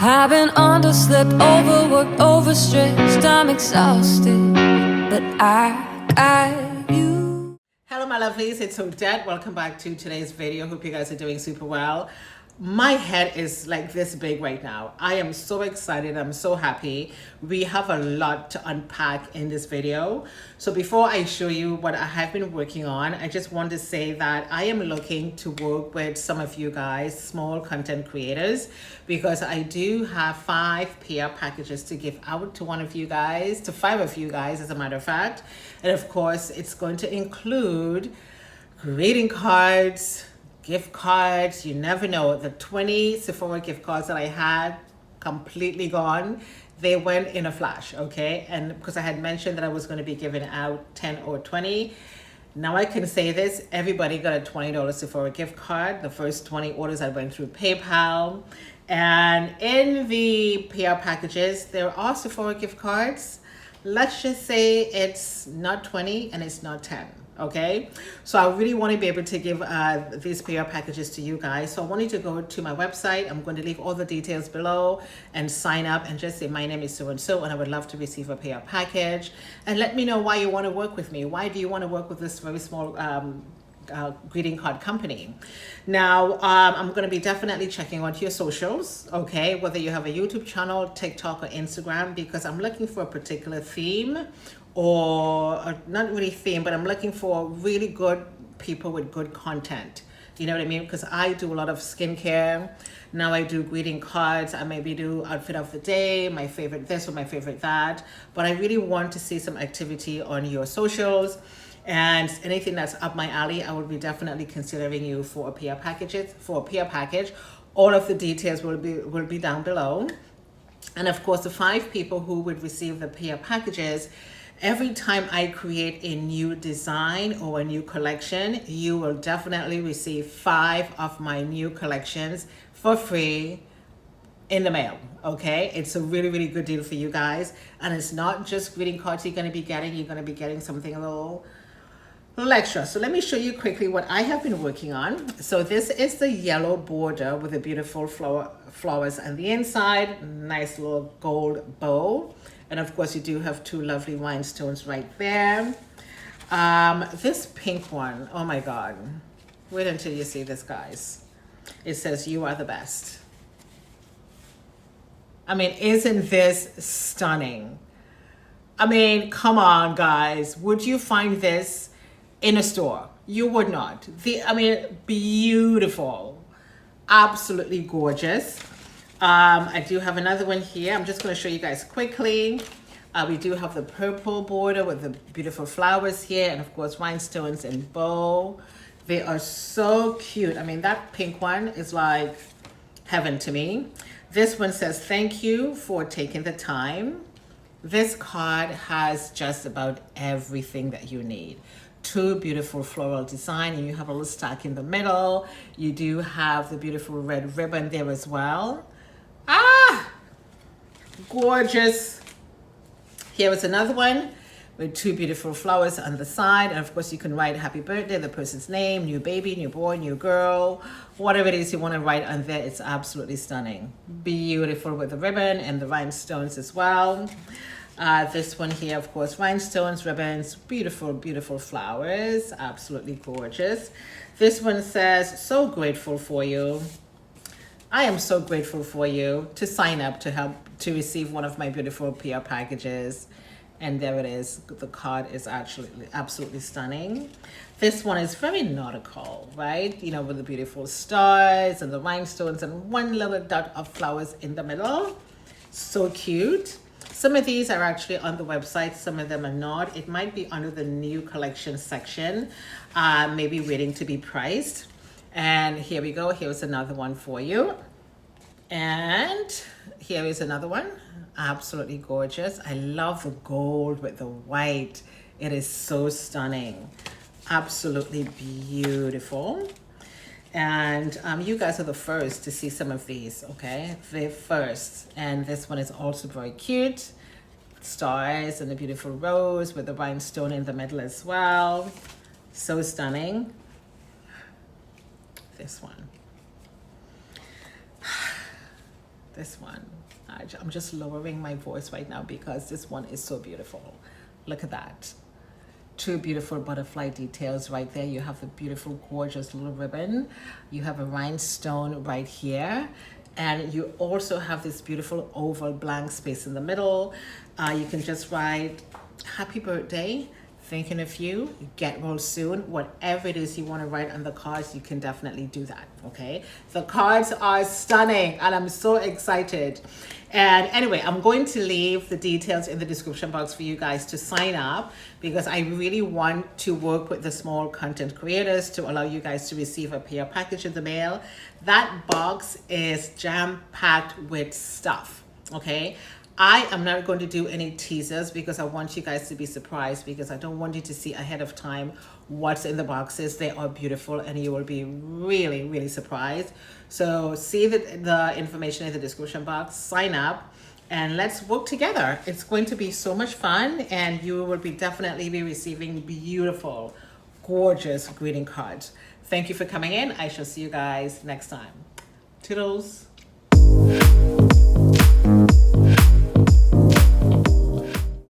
I've been underslept, overworked, overstretched. I'm exhausted, but I got you. Hello my lovelies, it's Odette. Welcome back to today's video. Hope you guys are doing super well. My head is like this big right now. I am so excited. I'm so happy. We have a lot to unpack in this video. So before I show you what I have been working on, I just want to say that I am looking to work with some of you guys, small content creators, because I do have 5 PR packages to give out to one of you guys, to 5 of you guys as a matter of fact. And of course, it's going to include greeting cards, gift cards. You never know. The 20 Sephora gift cards that I had completely gone. They went in a flash, okay? And because I had mentioned that I was going to be giving out 10 or 20, now I can say this, everybody got a $20 Sephora gift card. The first 20 orders I went through PayPal. And in the PR packages, there are Sephora gift cards. Let's just say it's not 20 and it's not 10. Okay, so I really want to be able to give these PR packages to you guys. So I want you to go to my website. I'm going to leave all the details below and sign up and just say my name is so and so and I would love to receive a PR package, and let me know why you want to work with me. Why do you want to work with this very small greeting card company? Now I'm going to be definitely checking out your socials, okay, whether you have a YouTube channel, TikTok, or Instagram, because I'm looking for a particular theme, or not really theme, but I'm looking for really good people with good content. You know what I mean? Because I do a lot of skincare. Now I do greeting cards. I maybe do outfit of the day, my favorite this or my favorite that. But I really want to see some activity on your socials. And anything that's up my alley, I will be definitely considering you for a PR package. All of the details will be down below. And of course, the 5 people who would receive the PR packages, every time I create a new design or a new collection, you will definitely receive 5 of my new collections for free in the mail. Okay, it's a really, really good deal for you guys. And it's not just greeting cards you're going to be getting. You're going to be getting something a little extra. So let me show you quickly what I have been working on. So this is the yellow border with the beautiful flowers on the inside, nice little gold bow, and of course you do have 2 lovely rhinestones right there. This pink one, oh my god, wait until you see this, guys. It says you are the best. I mean, isn't this stunning? I mean, come on guys, would you find this in a store? You would not. I mean, beautiful, absolutely gorgeous. I do have another one here. I'm just going to show you guys quickly. We do have the purple border with the beautiful flowers here, and of course rhinestones and bow. They are so cute. I mean, that pink one is like heaven to me. This one says thank you for taking the time. This card has just about everything that you need. 2 beautiful floral design, and you have a little stack in the middle. You do have the beautiful red ribbon there as well. Ah, gorgeous. Here is another one with 2 beautiful flowers on the side, and of course you can write happy birthday, the person's name, new baby, new boy, new girl, whatever it is you want to write on there. It's absolutely stunning, beautiful with the ribbon and the rhinestones as well. This one here, of course, rhinestones, ribbons, beautiful, beautiful flowers, absolutely gorgeous. This one says, so grateful for you. I am so grateful for you to sign up to help to receive one of my beautiful PR packages. And there it is. The card is actually absolutely stunning. This one is very nautical, right? You know, with the beautiful stars and the rhinestones and 1 little dot of flowers in the middle. So cute. Some of these are actually on the website, some of them are not. It might be under the new collection section, maybe waiting to be priced. And here we go. Here's another one for you. And here is another one. Absolutely gorgeous. I love the gold with the white. It is so stunning. Absolutely beautiful. And you guys are the first to see some of these, okay? The first. And this one is also very cute. Stars and a beautiful rose with the rhinestone in the middle as well. So stunning. This one. This one, I'm just lowering my voice right now because this one is so beautiful. Look at that. Two beautiful butterfly details right there. You have the beautiful, gorgeous little ribbon. You have a rhinestone right here. And you also have this beautiful oval blank space in the middle. You can just write, happy birthday, thinking of you, get well soon. Whatever it is you want to write on the cards, you can definitely do that, okay? The cards are stunning and I'm so excited. And anyway, I'm going to leave the details in the description box for you guys to sign up, because I really want to work with the small content creators to allow you guys to receive a PR package in the mail. That box is jam-packed with stuff, okay? I am not going to do any teasers because I want you guys to be surprised, because I don't want you to see ahead of time what's in the boxes. They are beautiful and you will be really, really surprised. So see the information in the description box, sign up, and let's work together. It's going to be so much fun, and you will definitely be receiving beautiful, gorgeous greeting cards. Thank you for coming in. I shall see you guys next time. Toodles.